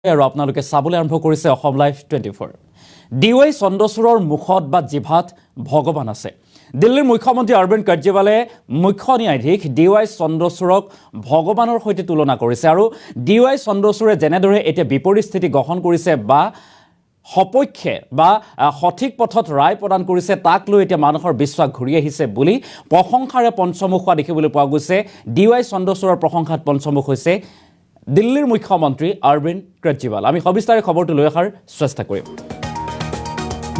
আৰু আপোনালোকে চাবলৈ আৰম্ভ কৰিছে অসম লাইভ 24 ডিৱাই চন্দ্ৰচূড়ৰ মুখত বা জিভাত ভগৱান আছে। দিল্লীৰ মুখ্যমন্ত্ৰী অৰবিন্দ কেজৰিৱালে মুখ্য ন্যায়াধীশ ডিৱাই চন্দ্ৰচূড়ক ভগৱানৰ সৈতে তুলনা কৰিছে আৰু ডিৱাই চন্দ্ৰচূড়ে যেনেদৰে এতিয়া বিপৰীত স্থিতি গ্ৰহণ কৰিছে বা সপক্ষে বা সঠিক পথত ৰায় প্ৰদান কৰিছে তাক লৈ এতিয়া মানুহৰ বিশ্বাস ঘূৰি আহিছে বুলি প্ৰশংসাৰে পঞ্চমুখ হোৱা দেখিবলৈ পোৱা গৈছে। ডিৱাই চন্দ্ৰচূড়ৰ প্ৰশংসাত পঞ্চমুখ হৈছে দিল্লীৰ মুখ্যমন্ত্ৰী অৰবিন্দ কেজৰিৱাল। আমি সবিস্তাৰে খবৰটো লৈ অহাৰ চেষ্টা কৰিম।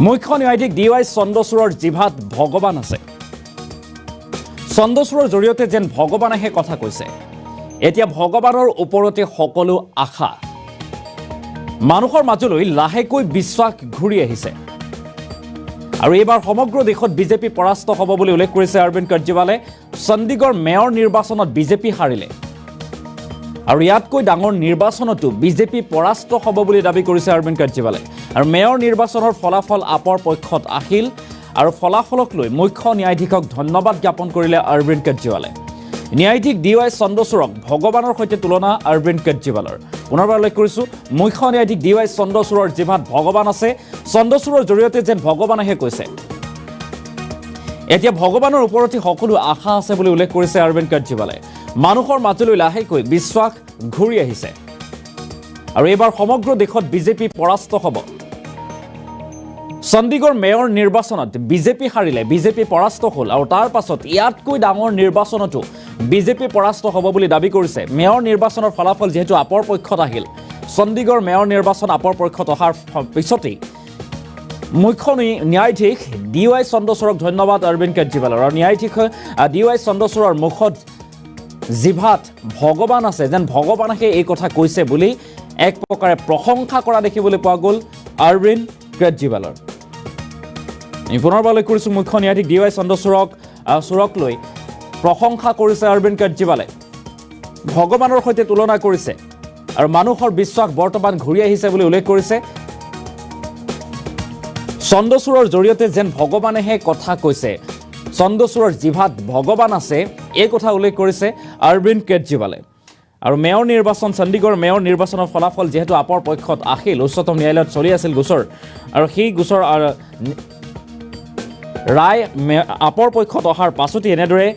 মুখ্য ন্যায়াধীশ ডিৱাই চন্দ্ৰচূড়ৰ জিভাত ভগৱান আছে। চন্দ্ৰচূড়ৰ জৰিয়তে যেন ভগৱানেহে কথা কৈছে। এতিয়া ভগৱানৰ ওপৰতে সকলো আশা। মানুহৰ মাজলৈ লাহেকৈ বিশ্বাস ঘূৰি আহিছে আৰু এইবাৰ সমগ্ৰ দেশত বিজেপি পৰাস্ত হ'ব বুলি উল্লেখ কৰিছে অৰবিন্দ কেজৰিৱালে। চণ্ডীগড় মেয়ৰ নিৰ্বাচনত বিজেপি হাৰিলে আৰু ইয়াতকৈ ডাঙৰ নিৰ্বাচনতো বিজেপি পৰাস্ত হ'ব বুলি দাবী কৰিছে অৰবিন্দ কেজৰিৱালে। আৰু মেয়ৰ নিৰ্বাচনৰ ফলাফল আপৰ পক্ষত আহিল আৰু ফলাফলক লৈ মুখ্য ন্যায়াধীশক ধন্যবাদ জ্ঞাপন কৰিলে অৰবিন্দ কেজৰিৱালে। ন্যায়াধীশ ডিৱাই চন্দ্ৰচূড়ক ভগৱানৰ সৈতে তুলনা অৰবিন্দ কেজৰিৱালৰ। পুনৰবাৰ উল্লেখ কৰিছোঁ, মুখ্য ন্যায়াধীশ ডিৱাই চন্দ্ৰচূড়ৰ জিভাত ভগৱান আছে। চন্দ্ৰচূড়ৰ জৰিয়তে যেন ভগৱানেহে কৈছে। এতিয়া ভগৱানৰ ওপৰতে সকলো আশা আছে বুলি উল্লেখ কৰিছে অৰবিন্দ কেজৰিৱালে। মানুহৰ মাজলৈ লাহেকৈ বিশ্বাস ঘূৰি আহিছে আৰু এইবাৰ সমগ্ৰ দেশত বিজেপি পৰাস্ত হ'ব। চণ্ডীগড় মেয়ৰ নিৰ্বাচনত বিজেপি হাৰিলে, বিজেপি পৰাস্ত হ'ল আৰু তাৰ পাছত ইয়াতকৈ ডাঙৰ নিৰ্বাচনতো বিজেপি পৰাস্ত হ'ব বুলি দাবী কৰিছে। মেয়ৰ নিৰ্বাচনৰ ফলাফল যিহেতু আপৰ পক্ষত আহিল, চণ্ডীগড় মেয়ৰ নিৰ্বাচন আপৰ পক্ষত অহাৰ পিছতেই মুখ্য ন্যায়াধীশ ডিৱাই চন্দ্ৰচূড়ক ধন্যবাদ অৰবিন্দ কেজৰিৱালৰ। আৰু ন্যায়াধীশ ডিৱাই চন্দ্ৰচূড়ৰ মুখত জিভাত ভগৱান আছে, যেন ভগৱানকে এই কথা কৈছে বুলি এক প্ৰকাৰে প্ৰশংসা কৰা দেখিবলৈ পোৱা গ'ল অৰবিন্দ কেজৰিৱালৰ। পুনৰবাৰ উল্লেখ কৰিছোঁ, মুখ্য ন্যায়াধীশ ডিৱাই চন্দ্ৰচূড়ক লৈ প্ৰশংসা কৰিছে অৰবিন্দ কেজৰিৱালে। ভগৱানৰ সৈতে তুলনা কৰিছে আৰু মানুহৰ বিশ্বাস বৰ্তমান ঘূৰি আহিছে বুলি উল্লেখ কৰিছে। চন্দ্ৰচূড়ৰ জৰিয়তে যেন ভগৱানেহে কথা কৈছে, চন্দ্ৰচূড়ৰ জিভাত ভগৱান আছে, এই কথা উল্লেখ কৰিছে অৰবিন্দ কেজৰিৱালে। আৰু মেয়ৰ নিৰ্বাচন, চণ্ডীগড় মেয়ৰ নিৰ্বাচনৰ ফলাফল যিহেতু আপৰ পক্ষত আহিল, উচ্চতম ন্যায়ালয়ত চলি আছিল গোচৰ আৰু সেই গোচৰ ৰায় আপৰ পক্ষত অহাৰ পাছতেই এনেদৰে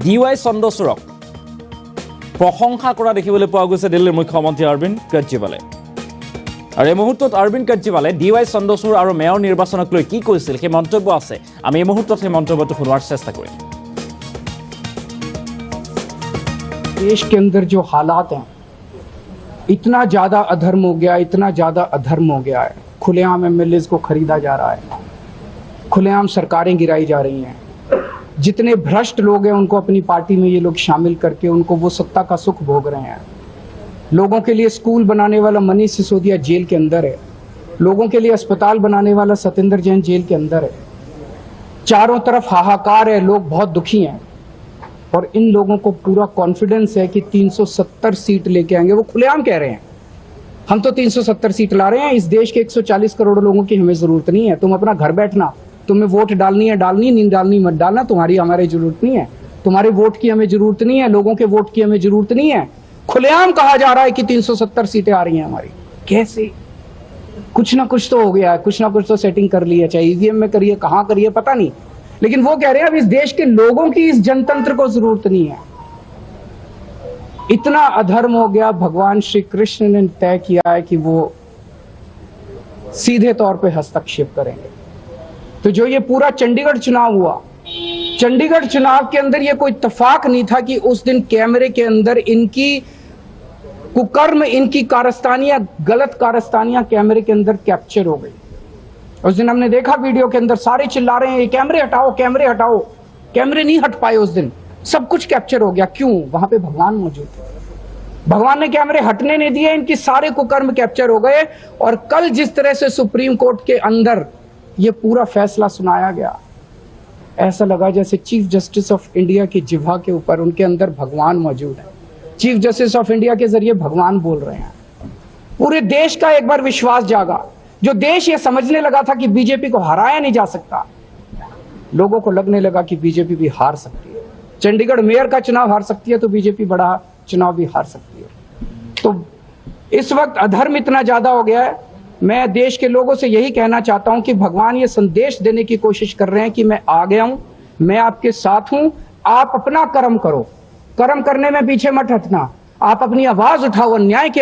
ডিৱাই চন্দ্ৰচূড়ক প্ৰশংসা কৰা দেখিবলৈ পোৱা গৈছে দিল্লীৰ মুখ্যমন্ত্ৰী অৰবিন্দ কেজৰিৱালে। আৰু এই মুহূৰ্তত অৰবিন্দ কেজৰিৱালে ডিৱাই চন্দ্ৰচূড় আৰু মেয়ৰ নিৰ্বাচনক লৈ কি কৈছিল সেই মন্তব্য আছে। আমি এই মুহূৰ্তত সেই মন্তব্যটো শুনোৱাৰ চেষ্টা কৰিম। देश के अंदर जो हालात हैं, इतना ज्यादा अधर्म हो गया, इतना ज्यादा अधर्म हो गया है। खुलेआम एमएलए को खरीदा जा रहा है, खुलेआम सरकारें गिराई जा रही हैं। जितने भ्रष्ट लोग हैं उनको अपनी पार्टी में ये लोग शामिल करके उनको वो सत्ता का सुख भोग रहे हैं। लोगों के लिए स्कूल बनाने वाला मनीष सिसोदिया जेल के अंदर है, लोगों के लिए अस्पताल बनाने वाला सत्येंद्र जैन जेल के अंदर है। चारों तरफ हाहाकार है, लोग बहुत दुखी हैं और इन लोगों को पूरा कॉन्फिडेंस है कि 370 सीट लेके आएंगे। वो खुलेआम कह रहे हैं हम तो 370 सीट ला रहे हैं, इस देश के 140 करोड़ लोगों की हमें जरूरत नहीं है। तुम अपना घर बैठना, तुम्हें वोट डालनी है डालनी, नहीं डालनी मत डालना, तुम्हारी हमारी जरूरत नहीं है, तुम्हारे वोट की हमें जरूरत नहीं है, लोगों के वोट की हमें जरूरत नहीं है। खुलेआम कहा जा रहा है कि 370 सीटें आ रही हैं हमारी। कैसे? कुछ ना कुछ तो हो गया है, कुछ ना कुछ तो सेटिंग कर ली है, चाहे ईवीएम में करिए, कहां करिए पता नहीं, लेकिन वो कह रहे हैं अब इस देश के लोगों की इस जनतंत्र को जरूरत नहीं है। इतना अधर्म हो गया, भगवान श्री कृष्ण ने तय किया है कि वो सीधे तौर पे हस्तक्षेप करेंगे। तो जो ये पूरा चंडीगढ़ चुनाव हुआ, चंडीगढ़ चुनाव के अंदर ये कोई इत्तेफाक नहीं था कि उस दिन कैमरे के अंदर इनकी कुकर्म, इनकी कारस्तानियां, गलत कारस्तानियां कैमरे के अंदर कैप्चर हो गई। उस दिन हमने देखा वीडियो के अंदर सारे चिल्ला रहे हैं ये कैमरे हटाओ, कैमरे हटाओ। कैमरे नहीं हट पाए उस दिन, सब कुछ कैप्चर हो गया। क्यों? वहां पे भगवान मौजूद थे, भगवान ने कैमरे हटने नहीं दिए, इनके सारे कुकर्म कैप्चर हो गए। और कल जिस तरह से सुप्रीम कोर्ट के अंदर ये पूरा फैसला सुनाया गया, ऐसा लगा जैसे चीफ जस्टिस ऑफ इंडिया की जिह्वा के ऊपर उनके अंदर भगवान मौजूद है। चीफ जस्टिस ऑफ इंडिया के जरिए भगवान बोल रहे हैं। पूरे देश का एक बार विश्वास जागा। जो देश ये समझने लगा था कि बीजेपी को हराया नहीं जा सकता, लोगों को लगने लगा कि बीजेपी भी हार सकती है। चंडीगढ़ मेयर का चुनाव हार सकती है तो बीजेपी बड़ा चुनाव भी हार सकती है। तो इस वक्त अधर्म इतना ज्यादा हो गया है। मैं देश के लोगों से यही कहना चाहता हूं कि भगवान ये संदेश देने की कोशिश कर रहे हैं कि मैं आ गया हूं, मैं आपके साथ हूं, आप अपना कर्म करो, कर्म करने में पीछे मत हटना, आप अपनी आवाज उठाओ, अन्याय की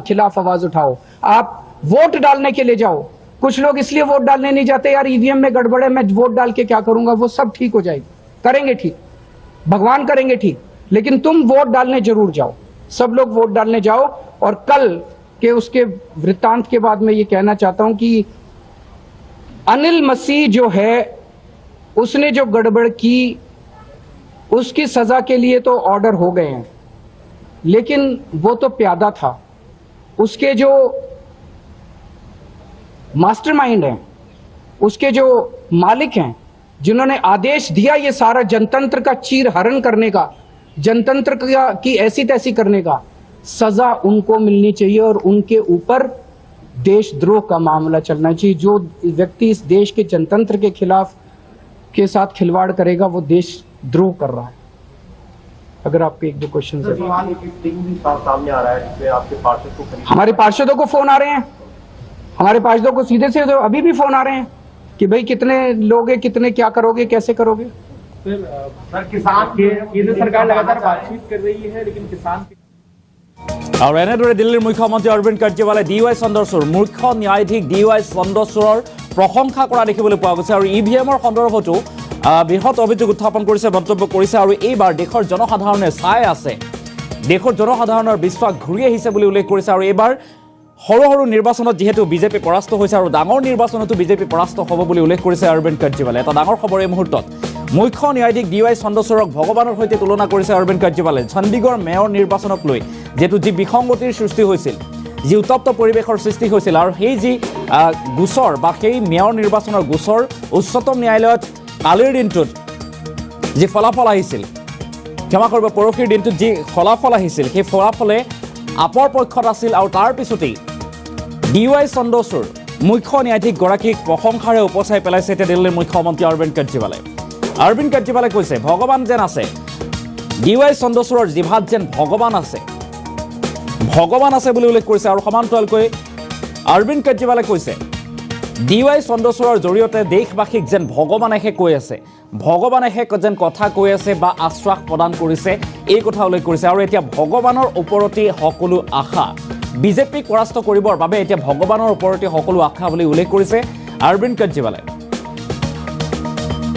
खिलाफ आवाज उठाओ, आप वोट डालने के लिए जाओ। कुछ लोग इसलिए वोट डालने नहीं जाते, यार ईवीएम में गड़बड़ है, मैं वोट डाल के क्या करूंगा, वो सब ठीक हो जाएगी, करेंगे ठीक, भगवान करेंगे ठीक, लेकिन तुम वोट डालने जरूर जाओ, सब लोग वोट डालने जाओ। और कल के उसके वृत्तांत के बाद मैं ये कहना चाहता हूं कि अनिल मसीह जो है, उसने जो गड़बड़ की उसकी सजा के लिए तो ऑर्डर हो गए हैं, लेकिन वो तो प्यादा था, उसके जो मास्टरमाइंड हैं, उसके जो मालिक हैं, जिन्होंने आदेश दिया ये सारा जनतंत्र का चीरहरण करने का, जनतंत्र की ऐसी तैसी करने का, सजा उनको मिलनी चाहिए और उनके ऊपर देशद्रोह का मामला चलना चाहिए। जो व्यक्ति इस देश के जनतंत्र के खिलाफ के साथ खिलवाड़ करेगा वो देशद्रोह कर रहा है। अगर आपके एक दो क्वेश्चन सामने आ रहा है जिसमें आपके पार्षद को हमारे पार्षदों को फोन आ रहे हैं, हमारे पार्षदों को सीधे से अभी भी फोन आ रहे हैं कि भाई कितने लोगे, कितने क्या करोगे, कैसे करोगे। सर किसान केंद्र सरकार लगातार बातचीत कर रही है, लेकिन किसान और এনেদৰে দিল্লীৰ মুখ্যমন্ত্ৰী অৰবিন্দ কেজৰিৱালে DY চন্দ্ৰচূড় মুখ্য ন্যায়াধীশ DY চন্দ্ৰচূড়ৰ প্ৰশংসা কৰা দেখিবলৈ পোৱা গৈছে আৰু ইভিএমৰ সন্দৰ্ভতো বৃহৎ অভিযোগ উত্থাপন কৰিছে, মন্তব্য কৰিছে আৰু এইবাৰ দেশৰ জনসাধাৰণে চাই আছে, দেশৰ জনসাধাৰণৰ বিশ্বাস ঘূৰি আহিছে বুলি উল্লেখ কৰিছে। আৰু এইবাৰ সৰু সৰু নিৰ্বাচনত যিহেতু বিজেপি পৰাস্ত হৈছে আৰু ডাঙৰ নিৰ্বাচনতো বিজেপি পৰাস্ত হ'ব বুলি উল্লেখ কৰিছে অৰবিন্দ কেজৰিৱালে। এটা ডাঙৰ খবৰ এই মুহূৰ্তত, মুখ্য ন্যায়াধীশ DY চন্দ্ৰচূড়ক ভগৱানৰ সৈতে তুলনা কৰিছে অৰবিন্দ কেজৰিৱালে। চণ্ডীগড় মেয়ৰ নিৰ্বাচনক লৈ যেহেতু যি বিসংগতিৰ সৃষ্টি হৈছিল, যি উত্তপ্ত পৰিৱেশৰ সৃষ্টি হৈছিল আৰু সেই যি গোচৰ বা সেই মেয়ৰ নিৰ্বাচনৰ গোচৰ উচ্চতম ন্যায়ালয়ত কালিৰ দিনটোত যি ফলাফল আহিছিল, ক্ষমা কৰিব, পৰহিৰ দিনটোত যি ফলাফল আহিছিল, সেই ফলাফলে আপৰ পক্ষত আছিল আৰু তাৰ পিছতেই DY চন্দ্ৰচূড় মুখ্য ন্যায়াধীশগৰাকীক প্ৰশংসাৰে উপচাই পেলাইছে এতিয়া দিল্লীৰ মুখ্যমন্ত্ৰী অৰবিন্দ কেজৰিৱালে। অৰবিন্দ কেজৰিৱালে কৈছে ভগৱান যেন আছে, DY চন্দ্ৰচূড়ৰ জিভাত যেন ভগৱান আছে, ভগৱান আছে বুলি উল্লেখ কৰিছে। আৰু সমান্তৰালকৈ অৰবিন্দ কেজৰিৱালে কৈছে DY চন্দ্ৰচূড়ৰ জৰিয়তে দেশবাসীক যেন ভগৱানেহে কৈ আছে, ভগৱানেহে যেন কথা কৈ আছে বা আশ্বাস প্ৰদান কৰিছে, এই কথা উল্লেখ কৰিছে। আৰু এতিয়া ভগৱানৰ ওপৰতে সকলো আশা, বিজেপিক পৰাস্ত কৰিবৰ বাবে এতিয়া ভগৱানৰ ওপৰতে সকলো আশা বুলি উল্লেখ কৰিছে অৰবিন্দ কেজৰিৱালে।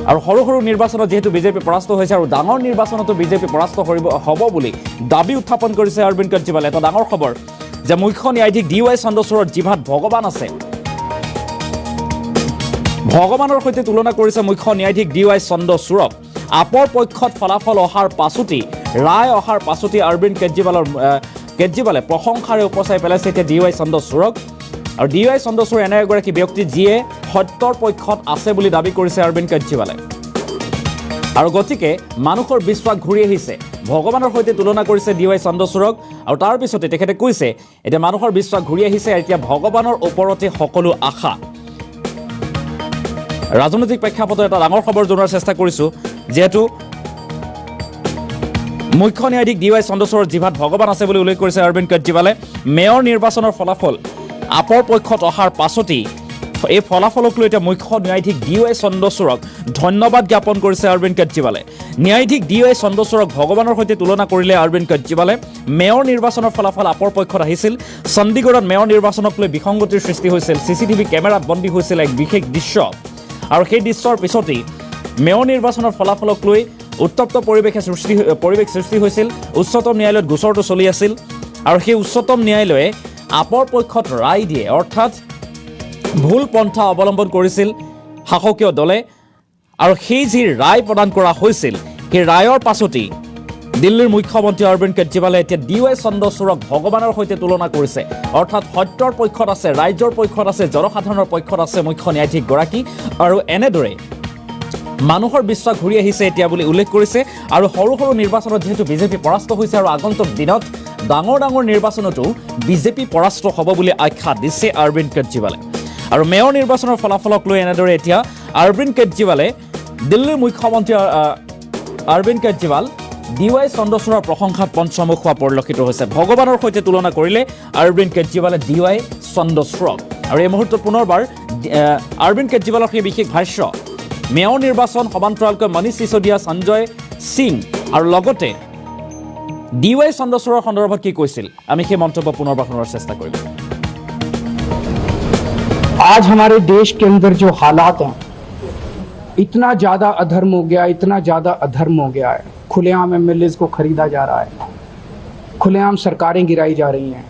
আৰু সৰু সৰু নিৰ্বাচনত যেহেতু বিজেপি পৰাস্ত হৈছে আৰু ডাঙৰ নিৰ্বাচনতো বিজেপি পৰাস্ত হ'ব বুলি দাবী উত্থাপন কৰিছে অৰবিন্দ কেজৰিৱালে। এটা ডাঙৰ খবৰ যে মুখ্য ন্যায়াধীশ DY চন্দ্ৰচূড়ৰ জিভাত ভগৱান আছে, ভগৱানৰ সৈতে তুলনা কৰিছে মুখ্য ন্যায়াধীশ DY চন্দ্ৰচূড়ক। আপৰ পক্ষত ফলাফল অহাৰ পাছতেই, ৰায় অহাৰ পাছতেই অৰবিন্দ কেজৰিৱালে প্ৰশংসাৰে উপচাই পেলাইছে এতিয়া DY চন্দ্ৰচূড়ক। আৰু DY চন্দ্ৰচূড় এনে এগৰাকী ব্যক্তি যিয়ে সত্যৰ পক্ষত আছে বুলি দাবী কৰিছে অৰবিন্দ কেজৰিৱালে। আৰু গতিকে মানুহৰ বিশ্বাস ঘূৰি আহিছে, ভগৱানৰ সৈতে তুলনা কৰিছে DY চন্দ্ৰচূড়ক। আৰু তাৰ পিছতে তেখেতে কৈছে এতিয়া মানুহৰ বিশ্বাস ঘূৰি আহিছে, এতিয়া ভগৱানৰ ওপৰতে সকলো আশা। ৰাজনৈতিক প্ৰেক্ষাপটত এটা ডাঙৰ খবৰ জনোৱাৰ চেষ্টা কৰিছোঁ, যিহেতু মুখ্য ন্যায়াধীশ DY চন্দ্ৰচূড়ৰ জিভাত ভগৱান আছে বুলি উল্লেখ কৰিছে অৰবিন্দ কেজৰিৱালে। মেয়ৰ নিৰ্বাচনৰ ফলাফল আপৰ পক্ষত অহাৰ পাছতেই এই ফলাফলক লৈ এতিয়া মুখ্য ন্যায়াধীশ DY চন্দ্ৰচূড়ক ধন্যবাদ জ্ঞাপন কৰিছে অৰবিন্দ কেজৰিৱালে। ন্যায়াধীশ DY চন্দ্ৰচূড়ক ভগৱানৰ সৈতে তুলনা কৰিলে অৰবিন্দ কেজৰিৱালে। মেয়ৰ নিৰ্বাচনৰ ফলাফল আপৰ পক্ষত আহিছিল। চণ্ডীগড়ত মেয়ৰ নিৰ্বাচনক লৈ বিসংগতিৰ সৃষ্টি হৈছিল, CCTV কেমেৰাত বন্দী হৈছিল এক বিশেষ দৃশ্য। আৰু সেই দৃশ্যৰ পিছতেই মেয়ৰ নিৰ্বাচনৰ ফলাফলক লৈ উত্তপ্ত পৰিৱেশ সৃষ্টি হৈছিল। উচ্চতম ন্যায়ালয়ত গোচৰটো চলি আছিল আৰু সেই উচ্চতম ন্যায়ালয়ে আপৰ পক্ষত ৰায় দিয়ে, অৰ্থাৎ ভুল পন্থা অৱলম্বন কৰিছিল শাসকীয় দলে। আৰু সেই যি ৰায় প্ৰদান কৰা হৈছিল, সেই ৰায়ৰ পাছতেই দিল্লীৰ মুখ্যমন্ত্ৰী অৰবিন্দ কেজৰিৱালে এতিয়া DY চন্দ্ৰচূড়ক ভগৱানৰ সৈতে তুলনা কৰিছে, অৰ্থাৎ সত্যৰ পক্ষত আছে, ৰাইজৰ পক্ষত আছে, জনসাধাৰণৰ পক্ষত আছে মুখ্য ন্যায়াধীশগৰাকী। আৰু এনেদৰে মানুহৰ বিশ্বাস ঘূৰি আহিছে এতিয়া বুলি উল্লেখ কৰিছে। আৰু সৰু সৰু নিৰ্বাচনত যিহেতু বিজেপি পৰাস্ত হৈছে আৰু আগন্তুক দিনত ডাঙৰ ডাঙৰ নিৰ্বাচনতো বিজেপি পৰাস্ত হ'ব বুলি আখ্যা দিছে অৰবিন্দ কেজৰিৱালে। আৰু মেয়ৰ নিৰ্বাচনৰ ফলাফলক লৈ এনেদৰে এতিয়া অৰবিন্দ কেজৰিৱালে, দিল্লীৰ মুখ্যমন্ত্ৰী অৰবিন্দ কেজৰিৱাল DY চন্দ্ৰচূড়ৰ প্ৰশংসাত পঞ্চমুখ হোৱা পৰিলক্ষিত হৈছে। ভগৱানৰ সৈতে তুলনা কৰিলে অৰবিন্দ কেজৰিৱালে DY চন্দ্ৰচূড়ক। আৰু এই মুহূৰ্তত পুনৰবাৰ অৰবিন্দ কেজৰিৱালৰ সেই বিশেষ ভাষ্য, মেয়ৰ নিৰ্বাচন সমান্তৰালকৈ মনীষ সিসোদিয়া, সঞ্জয় সিং আৰু লগতে DY চন্দ্ৰচূড়ৰ সন্দৰ্ভত কি কৈছিল, আমি সেই মন্তব্য পুনৰবাৰ শুনাৰ চেষ্টা কৰিম। आज हमारे देश के अंदर जो हालात हैं, इतना ज्यादा अधर्म हो गया, इतना ज्यादा अधर्म हो गया है। खुलेआम एमएलए को खरीदा जा रहा है, खुलेआम सरकारें गिराई जा रही हैं।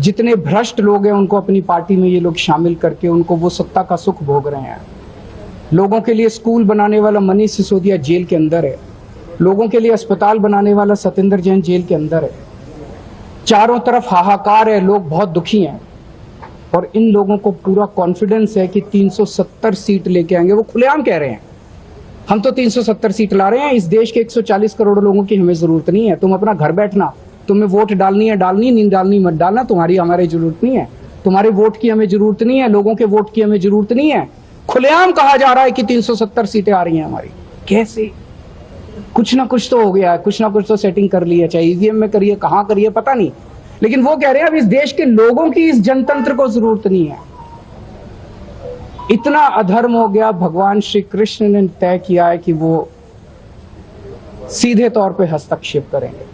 जितने भ्रष्ट लोग हैं उनको अपनी पार्टी में ये लोग शामिल करके उनको वो सत्ता का सुख भोग रहे हैं। लोगों के लिए स्कूल बनाने वाला मनीष सिसोदिया जेल के अंदर है, लोगों के लिए अस्पताल बनाने वाला सत्येंद्र जैन जेल के अंदर है। चारों तरफ हाहाकार है, लोग बहुत दुखी हैं और इन लोगों को पूरा कॉन्फिडेंस है कि 370 सीट लेके आएंगे। वो खुलेआम कह रहे हैं हम तो 370 सीट ला रहे हैं, इस देश के 140 करोड़ लोगों की हमें जरूरत नहीं है। तुम अपना घर बैठना, तुम्हें वोट डालनी है डालनी, नहीं डालनी मत डालना, तुम्हारी हमारी जरूरत नहीं है। तुम्हारे वोट की हमें जरूरत नहीं है, लोगों के वोट की हमें जरूरत नहीं है। खुलेआम कहा जा रहा है कि 370 सीटें आ रही हैं हमारी। कैसे? कुछ ना कुछ तो हो गया है, कुछ ना कुछ तो सेटिंग कर ली है, चाहे ईवीएम में करिए, कहां करिए पता नहीं, लेकिन वो कह रहे हैं अब इस देश के लोगों की इस जनतंत्र को जरूरत नहीं है। इतना अधर्म हो गया, भगवान श्री कृष्ण ने तय किया है कि वो सीधे तौर पे हस्तक्षेप करेंगे।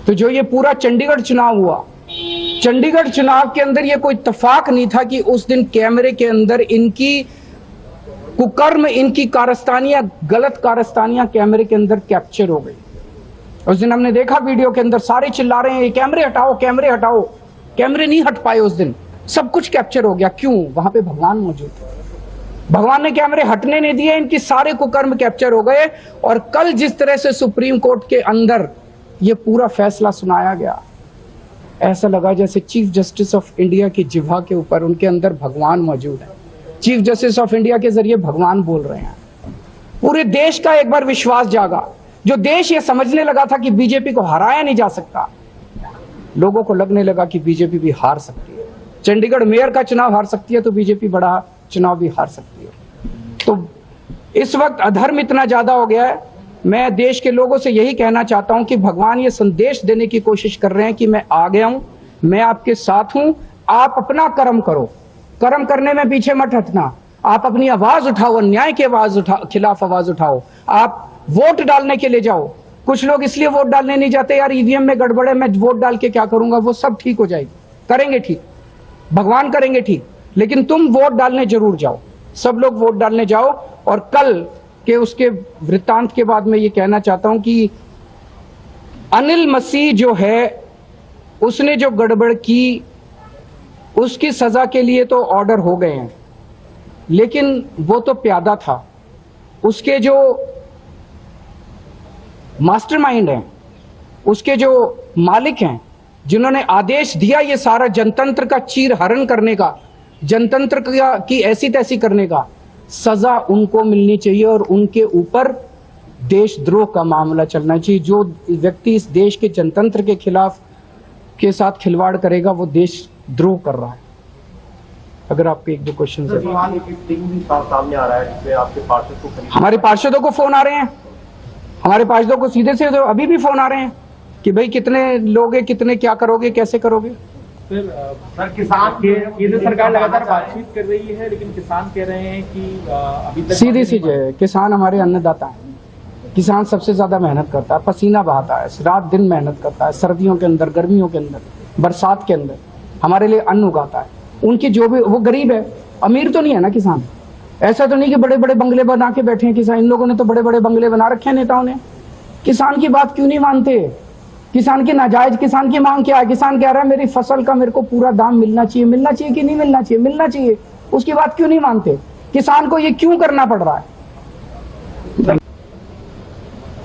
तो जो ये पूरा चंडीगढ़ चुनाव हुआ, चंडीगढ़ चुनाव के अंदर ये कोई इत्तेफाक नहीं था कि उस दिन कैमरे के अंदर इनकी कुकर्म, इनकी कारस्तानियां, गलत कारस्तानियां कैमरे के अंदर कैप्चर हो गई। उस दिन हमने देखा वीडियो के अंदर सारे चिल्ला रहे हैं ये कैमरे हटाओ, कैमरे हटाओ। कैमरे नहीं हट पाए उस दिन, सब कुछ कैप्चर हो गया। क्यों? वहां पे भगवान मौजूद थे, भगवान ने कैमरे हटने नहीं दिए, इनकी सारे कुकर्म कैप्चर हो गए। और कल जिस तरह से सुप्रीम कोर्ट के अंदर ये पूरा फैसला सुनाया गया, ऐसा लगा जैसे चीफ जस्टिस ऑफ इंडिया की जिह्वा के ऊपर उनके अंदर भगवान मौजूद है। चीफ जस्टिस ऑफ इंडिया के जरिए भगवान बोल रहे हैं। पूरे देश का एक बार विश्वास जागा। जो देश ये समझने लगा था कि बीजेपी को हराया नहीं जा सकता, लोगों को लगने लगा कि बीजेपी भी हार सकती है। चंडीगढ़ मेयर का चुनाव हार सकती है तो बीजेपी बड़ा चुनाव भी हार सकती है। तो इस वक्त अधर्म इतना ज्यादा हो गया है। मैं देश के लोगों से यही कहना चाहता हूं कि भगवान ये संदेश देने की कोशिश कर रहे हैं कि मैं आ गया हूं, मैं आपके साथ हूं, आप अपना कर्म करो, कर्म करने में पीछे मत हटना। आप अपनी आवाज उठाओ, अन्याय के खिलाफ आवाज उठाओ, आप वोट डालने के लिए जाओ। कुछ लोग इसलिए वोट डालने नहीं जाते, यार ईवीएम में गड़बड़ है, मैं वोट डाल के क्या करूंगा। वो सब ठीक हो जाएगी, करेंगे ठीक, भगवान करेंगे ठीक, लेकिन तुम वोट डालने जरूर जाओ। सब लोग वोट डालने जाओ। और कल के उसके वृत्तांत के बाद मैं ये कहना चाहता हूं कि अनिल मसीह जो है, उसने जो गड़बड़ की उसकी सजा के लिए तो ऑर्डर हो गए हैं, लेकिन वो तो प्यादा था। उसके जो मास्टरमाइंड हैं, उसके जो मालिक हैं, जिन्होंने आदेश दिया ये सारा जनतंत्र का चीर हरण करने का, जनतंत्र की ऐसी तैसी करने का, सजा उनको मिलनी चाहिए और उनके ऊपर देशद्रोह का मामला चलना चाहिए। जो व्यक्ति इस देश के जनतंत्र के खिलाफ के साथ खिलवाड़ करेगा वो देशद्रोह कर रहा है। अगर आपके एक दो क्वेश्चन सामने आ रहा है जिसमें आपके पार्षद को, हमारे पार्षदों को फोन आ रहे हैं, हमारे पार्षदों को सीधे से तो अभी भी फोन आ रहे हैं कि भाई कितने लोगे, कितने क्या करोगे, कैसे करोगे। सर किसान केंद्र सरकार लगातार बातचीत कर रही है, लेकिन किसान कह रहे हैं कि अभी तक सीधी सी है, किसान हमारे अन्नदाता हैं। किसान सबसे ज्यादा मेहनत करता है, पसीना बहाता है, रात दिन मेहनत करता है, सर्दियों के अंदर, गर्मियों के अंदर, बरसात के अंदर हमारे लिए अन्न उगाता है। उनकी जो भी, वो गरीब है, अमीर तो नहीं है ना किसान। ऐसा तो नहीं कि बड़े बड़े बंगले बना के बैठे हैं किसान। इन लोगों ने तो बड़े बड़े बंगले बना रखे हैं नेताओं ने। किसान की बात क्यों नहीं मानते? किसान की नाजायज, किसान की मांग क्या है? किसान कह रहा है मेरी फसल का मेरे को पूरा दाम मिलना चाहिए। मिलना चाहिए कि नहीं मिलना चाहिए? मिलना चाहिए। उसकी बात क्यों नहीं मानते? किसान को ये क्यों करना पड़ रहा है?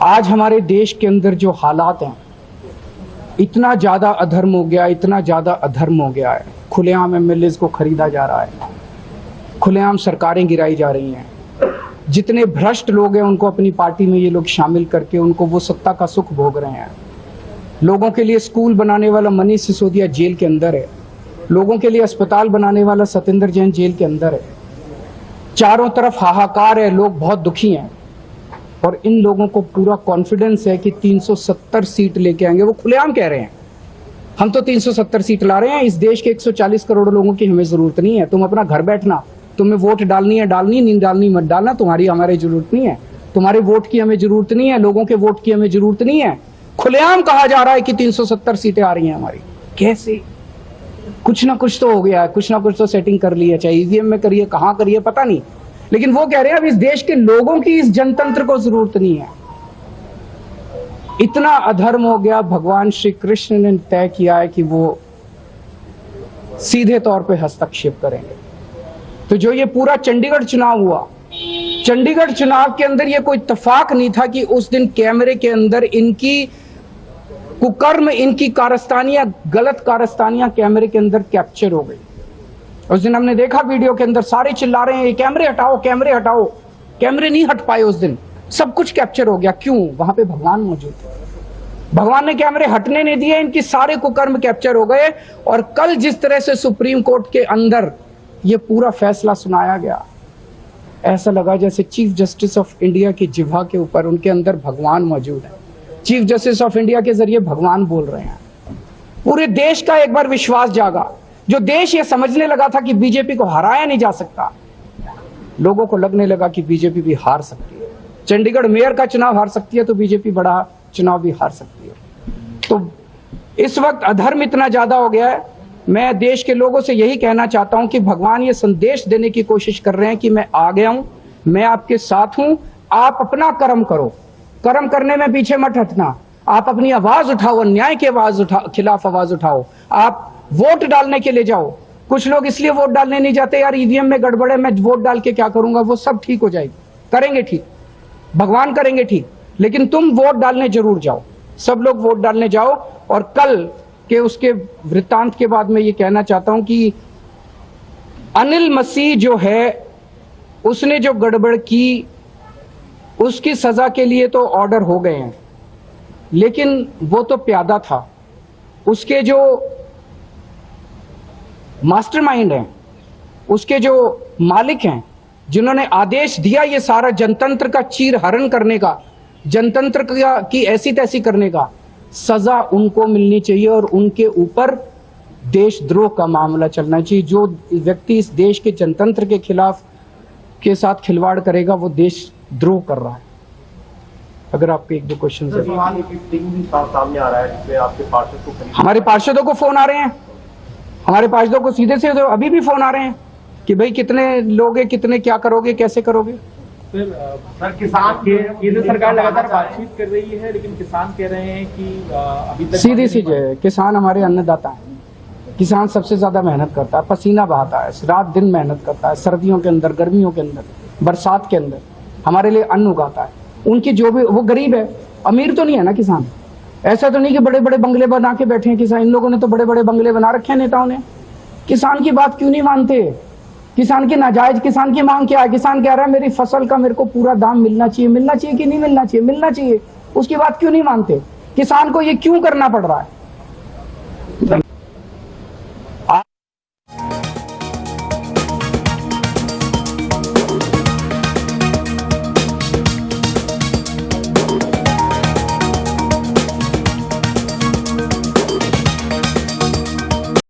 आज हमारे देश के अंदर जो हालात हैं, इतना ज्यादा अधर्म हो गया, इतना ज्यादा अधर्म हो गया है। खुलेआम एमएलए को खरीदा जा रहा है, खुलेआम सरकारें गिराई जा रही हैं। जितने भ्रष्ट लोग हैं उनको अपनी पार्टी में ये लोग शामिल करके उनको वो सत्ता का सुख भोग रहे हैं। लोगों के लिए स्कूल बनाने वाला मनीष सिसोदिया जेल के अंदर है, लोगों के लिए अस्पताल बनाने वाला सत्येंद्र जैन जेल के अंदर है। चारों तरफ हाहाकार है, लोग बहुत दुखी हैं। और इन लोगों को पूरा कॉन्फिडेंस है कि 370 सीट लेके आएंगे। वो खुलेआम कह रहे हैं हम तो 370 सीट ला रहे हैं, इस देश के 140 करोड़ लोगों की हमें जरूरत नहीं है, तुम अपना घर बैठना, तुम्हें वोट डालनी है डालनी, नहीं डालनी मत डालना, तुम्हारी हमारी जरूरत नहीं है, तुम्हारे वोट की हमें जरूरत नहीं है, लोगों के वोट की हमें जरूरत नहीं है। खुलेआम कहा जा रहा है कि 370 सीटें आ रही हैं हमारी। कैसे? कुछ ना कुछ तो हो गया है, कुछ ना कुछ तो सेटिंग कर ली है, चाहे ईवीएम में करिए, कहां करिए पता नहीं, लेकिन वो कह रहे हैं अब इस देश के लोगों की इस जनतंत्र को जरूरत नहीं है। इतना अधर्म हो गया, भगवान श्री कृष्ण ने तय किया है कि वो सीधे तौर पे हस्तक्षेप करेंगे। तो जो ये पूरा चंडीगढ़ चुनाव हुआ, चंडीगढ़ चुनाव के अंदर ये कोई इत्तेफाक नहीं था कि उस दिन कैमरे के अंदर इनकी कुकर्म, इनकी कारस्तानियां, गलत कारस्तानियां कैमरे के अंदर कैप्चर हो गई। उस दिन हमने देखा वीडियो के अंदर सारे चिल्ला रहे हैं ये कैमरे हटाओ, कैमरे हटाओ। कैमरे नहीं हट पाए उस दिन, सब कुछ कैप्चर हो गया। क्यों? वहां पे भगवान मौजूद थे, भगवान ने कैमरे हटने नहीं दिए, इनकी सारे कुकर्म कैप्चर हो गए। और कल जिस तरह से सुप्रीम कोर्ट के अंदर ये पूरा फैसला सुनाया गया, ऐसा लगा जैसे चीफ जस्टिस ऑफ इंडिया की जिह्वा के ऊपर उनके अंदर भगवान मौजूद है। चीफ जस्टिस ऑफ इंडिया के जरिए भगवान बोल रहे हैं। पूरे देश का एक बार विश्वास जागा। जो देश ये समझने लगा था कि बीजेपी को हराया नहीं जा सकता, लोगों को लगने लगा कि बीजेपी भी हार सकती है। चंडीगढ़ मेयर का चुनाव हार सकती है तो बीजेपी बड़ा चुनाव भी हार सकती है। तो इस वक्त अधर्म इतना ज्यादा हो गया है। मैं देश के लोगों से यही कहना चाहता हूं कि भगवान ये संदेश देने की कोशिश कर रहे हैं कि मैं आ गया हूं, मैं आपके साथ हूं, आप अपना कर्म करो, कर्म करने में पीछे मत हटना, आप अपनी आवाज उठाओ, अन्याय के खिलाफ आवाज उठाओ, आप वोट डालने के लिए जाओ। कुछ लोग इसलिए वोट डालने नहीं जाते, यार ईवीएम में गड़बड़ है, मैं वोट डाल के क्या करूंगा। वो सब ठीक हो जाएगी, करेंगे ठीक, भगवान करेंगे ठीक, लेकिन तुम वोट डालने जरूर जाओ, सब लोग वोट डालने जाओ। और कल के उसके वृत्तांत के बाद मैं ये कहना चाहता हूं कि अनिल मसीह जो है, उसने जो गड़बड़ की उसकी सजा के लिए तो ऑर्डर हो गए हैं, लेकिन वो तो प्यादा था। उसके जो मास्टरमाइंड हैं, उसके जो मालिक हैं, जिन्होंने आदेश दिया ये सारा जनतंत्र का चीरहरण करने का, जनतंत्र की ऐसी तैसी करने का, सजा उनको मिलनी चाहिए और उनके ऊपर देशद्रोह का मामला चलना चाहिए। जो व्यक्ति इस देश के जनतंत्र के खिलाफ के साथ खिलवाड़ करेगा वो देशद्रोह कर रहा है। अगर आपके एक दो क्वेश्चन सामने आ रहा है जिसमें आपके पार्षद को, हमारे पार्षदों को फोन आ रहे हैं, हमारे पार्षदों को सीधे से तो अभी भी फोन आ रहे हैं कि भाई कितने लोगे, कितने क्या करोगे, कैसे करोगे। फिर सर किसान के केंद्र सरकार लगातार बातचीत कर रही है, लेकिन किसान कह रहे हैं कि अभी तक सीधी सी जय, किसान हमारे अन्नदाता हैं। किसान सबसे ज्यादा मेहनत करता है, पसीना बहाता है, रात दिन मेहनत करता है, सर्दियों के अंदर, गर्मियों के अंदर, बरसात के अंदर हमारे लिए अन्न उगाता है। उनकी जो भी, वो गरीब है, अमीर तो नहीं है ना किसान। ऐसा तो नहीं कि बड़े बड़े बंगले बना के बैठे हैं किसान, इन लोगों ने तो बड़े बड़े बंगले बना रखे हैं नेताओं ने। किसान की बात क्यों नहीं मानते? किसान की नाजायज, किसान की मांग क्या है? किसान कह रहा है मेरी फसल का मेरे को पूरा दाम मिलना चाहिए। मिलना चाहिए कि नहीं मिलना चाहिए? मिलना चाहिए। उसकी बात क्यों नहीं मानते? किसान को ये क्यों करना पड़ रहा है?